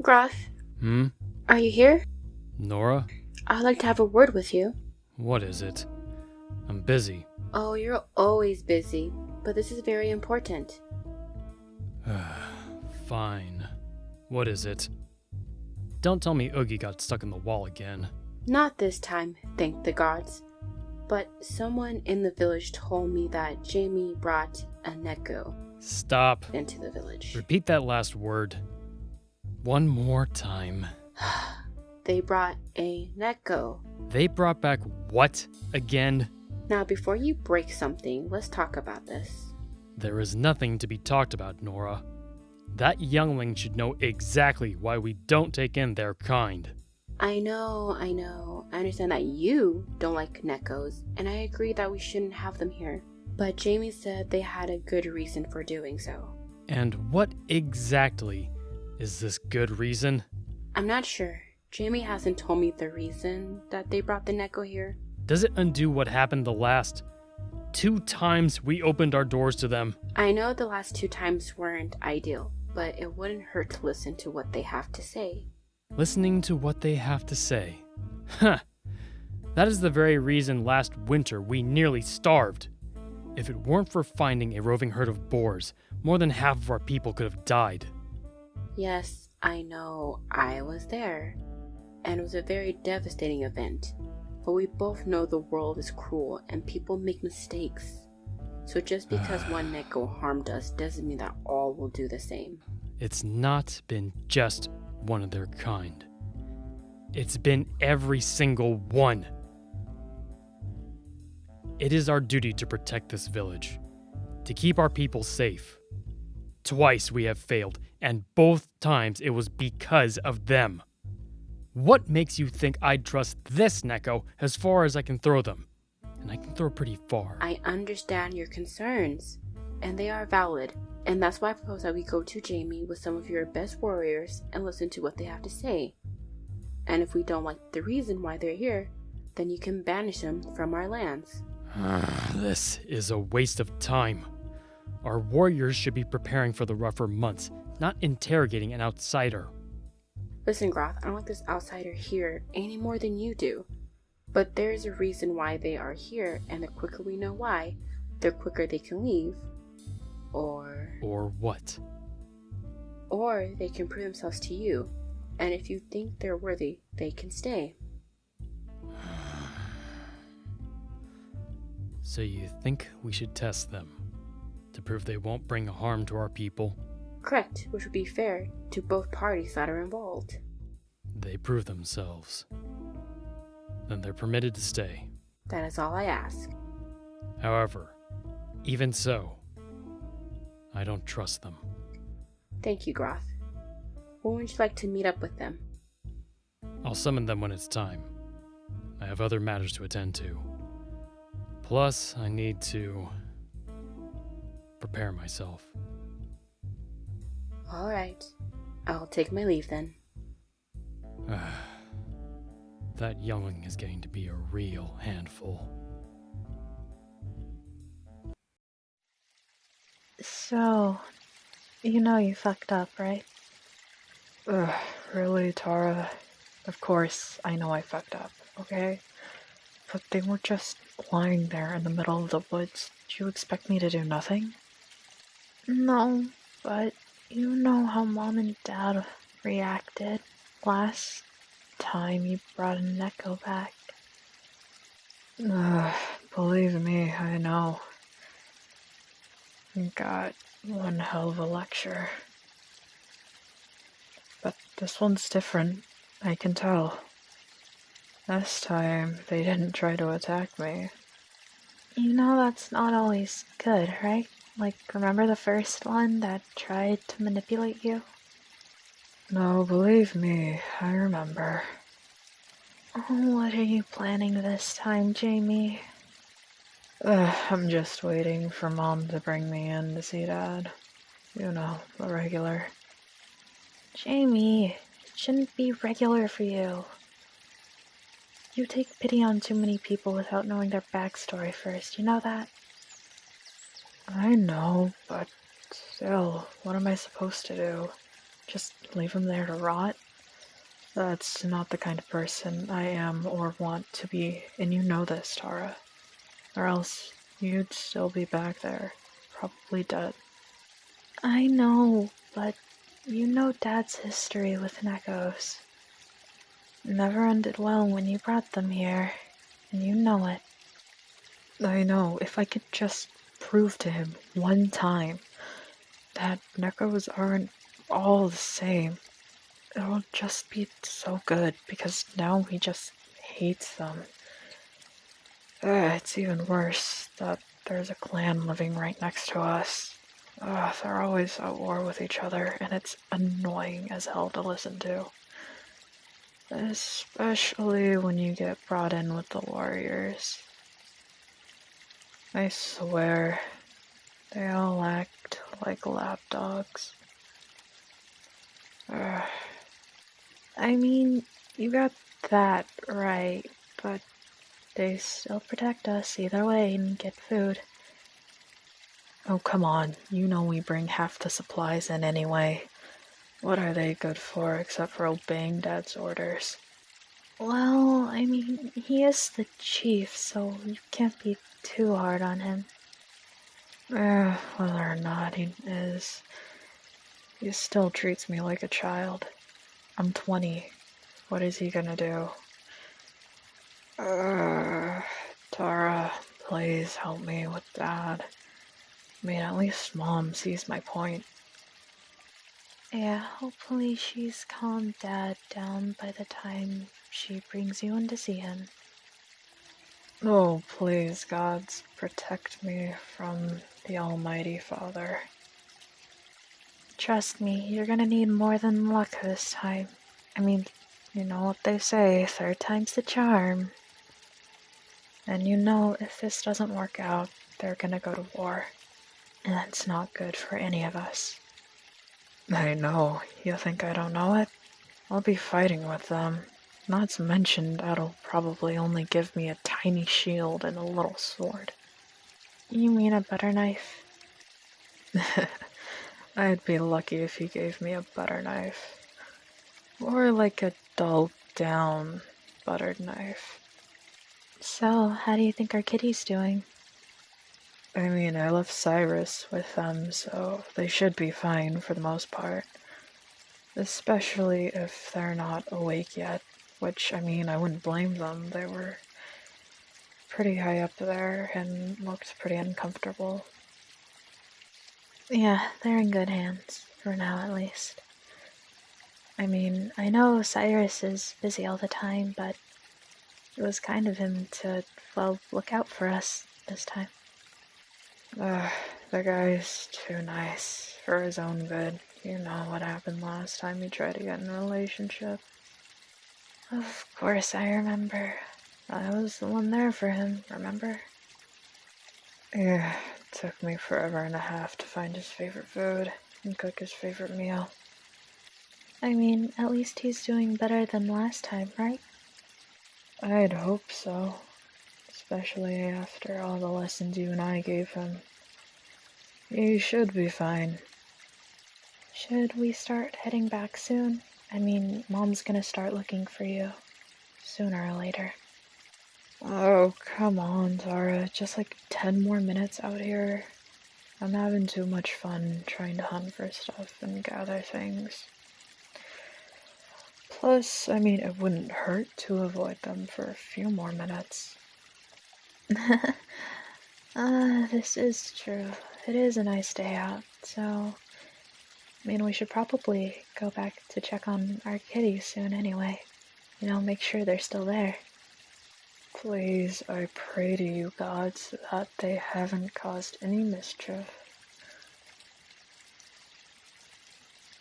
Groth, Hmm? are you here? Nora? I'd like to have a word with you. What is it? I'm busy. Oh, you're always busy, but this is very important. Fine. What is it? Don't tell me Oogie got stuck in the wall again. Not this time, thank the gods. But someone in the village told me that Jamie brought a Neko Stop. into the village. Repeat that last word. One more time. They brought a Neko. They brought back what again? Now, before you break something, let's talk about this. There is nothing to be talked about, Nora. That youngling should know exactly why we don't take in their kind. I know. I understand that you don't like Nekos, and I agree that we shouldn't have them here. But Jamie said they had a good reason for doing so. And what exactly is this good reason? I'm not sure. Jamie hasn't told me the reason that they brought the Neko here. Does it undo what happened the last 2 times we opened our doors to them? I know the last 2 times weren't ideal, but it wouldn't hurt to listen to what they have to say. Listening to what they have to say. Huh. That is the very reason last winter we nearly starved. If it weren't for finding a roving herd of boars, more than half of our people could have died. Yes, I know. I was there. And it was a very devastating event. But we both know the world is cruel and people make mistakes. So just because one Neko harmed us doesn't mean that all will do the same. It's not been just one of their kind. It's been every single one. It is our duty to protect this village, to keep our people safe. Twice we have failed, and both times it was because of them. What makes you think I'd trust this Neko as far as I can throw them? And I can throw pretty far. I understand your concerns, and they are valid. And that's why I propose that we go to Jamie with some of your best warriors and listen to what they have to say. And if we don't like the reason why they're here, then you can banish them from our lands. This is a waste of time. Our warriors should be preparing for the rougher months, not interrogating an outsider. Listen, Groth, I don't like this outsider here any more than you do. But there's a reason why they are here, and the quicker we know why, the quicker they can leave. Or what? Or they can prove themselves to you, and if you think they're worthy, they can stay. So you think we should test them, to prove they won't bring harm to our people? Correct, which would be fair to both parties that are involved. They prove themselves. Then they're permitted to stay. That is all I ask. However, even so, I don't trust them. Thank you, Groth. When would you like to meet up with them? I'll summon them when it's time. I have other matters to attend to. Plus, I need to prepare myself. Alright, I'll take my leave then. That youngling is getting to be a real handful. So, you know you fucked up, right? Really, Tara? Of course, I know I fucked up, okay? But they were just lying there in the middle of the woods. Do you expect me to do nothing? No, but you know how Mom and Dad reacted last time you brought a Neko back. Believe me, I know. Got one hell of a lecture. But this one's different, I can tell. Last time, they didn't try to attack me. You know that's not always good, right? Like, remember the first one that tried to manipulate you? No, believe me, I remember. Oh, what are you planning this time, Jamie? I'm just waiting for Mom to bring me in to see Dad. You know, the regular. Jamie, it shouldn't be regular for you. You take pity on too many people without knowing their backstory first, you know that? I know, but still, what am I supposed to do? Just leave him there to rot? That's not the kind of person I am or want to be, and you know this, Tara. Or else you'd still be back there, probably dead. I know, but you know Dad's history with Neckos. Never ended well when you brought them here, and you know it. I know, if I could just prove to him one time that Neckos aren't all the same, it'll just be so good, because now he just hates them. It's even worse that there's a clan living right next to us. They're always at war with each other, and it's annoying as hell to listen to. Especially when you get brought in with the warriors. I swear, they all act like lapdogs. I mean, you got that right, but they still protect us either way and get food. Oh, come on. You know we bring half the supplies in anyway. What are they good for except for obeying Dad's orders? Well, I mean, he is the chief, so you can't be too hard on him. Whether or not he is, he still treats me like a child. I'm 20. What is he gonna do? Tara, please help me with Dad. I mean, at least Mom sees my point. Yeah, hopefully she's calmed Dad down by the time she brings you in to see him. Oh, please, gods, protect me from the Almighty Father. Trust me, you're gonna need more than luck this time. I mean, you know what they say, third time's the charm. And you know if this doesn't work out, they're gonna go to war. And that's not good for any of us. I know. You think I don't know it? I'll be fighting with them. Not to mention that'll probably only give me a tiny shield and a little sword. You mean a butter knife? I'd be lucky if he gave me a butter knife. Or like a dulled down buttered knife. So, how do you think our kitty's doing? I mean, I left Cyrus with them, so they should be fine for the most part. Especially if they're not awake yet, which, I mean, I wouldn't blame them. They were pretty high up there and looked pretty uncomfortable. Yeah, they're in good hands, for now at least. I mean, I know Cyrus is busy all the time, but it was kind of him to, well, look out for us this time. The guy's too nice for his own good. You know what happened last time he tried to get in a relationship. Of course I remember. I was the one there for him, remember? Yeah, it took me forever and a half to find his favorite food and cook his favorite meal. I mean, at least he's doing better than last time, right? I'd hope so. Especially after all the lessons you and I gave him. He should be fine. Should we start heading back soon? I mean, Mom's gonna start looking for you. Sooner or later. Oh, come on, Tara. Just like 10 more minutes out here. I'm having too much fun trying to hunt for stuff and gather things. Plus, I mean, it wouldn't hurt to avoid them for a few more minutes. This is true. It is a nice day out, so... I mean, we should probably go back to check on our kitties soon anyway. You know, make sure they're still there. Please, I pray to you, gods, that they haven't caused any mischief.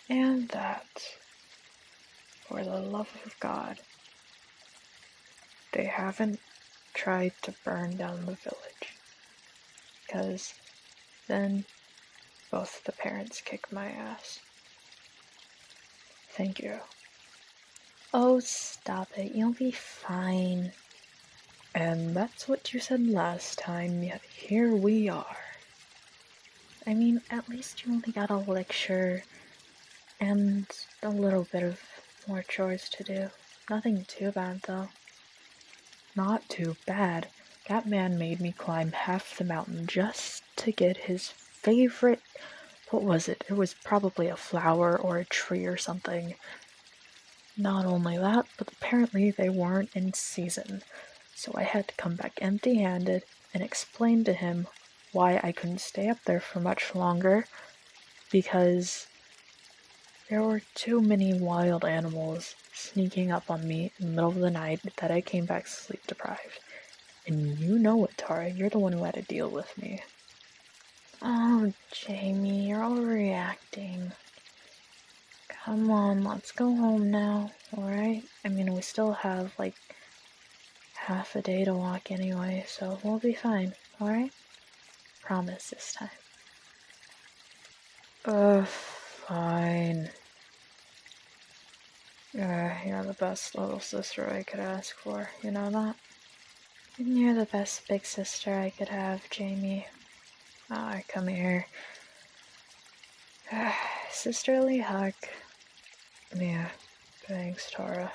And that, for the love of God, they haven't tried to burn down the village. Because then both the parents kick my ass. Thank you. Oh, stop it. You'll be fine. And that's what you said last time, yet here we are. I mean, at least you only got a lecture And a little bit of more chores to do. Nothing too bad, though. Not too bad. That man made me climb half the mountain just to get his favorite. What was it? It was probably a flower or a tree or something. Not only that, but apparently they weren't in season. So I had to come back empty handed and explain to him why I couldn't stay up there for much longer because there were too many wild animals sneaking up on me in the middle of the night that I came back sleep deprived. And you know it, Tara. You're the one who had to deal with me. Oh, Jamie, you're overreacting. Come on, let's go home now, alright? I mean, we still have, like, half a day to walk anyway, so we'll be fine, alright? Promise this time. Fine. You're the best little sister I could ask for, you know that? And you're the best big sister I could have, Jamie. Come here. Sisterly hug. Yeah, thanks, Tara.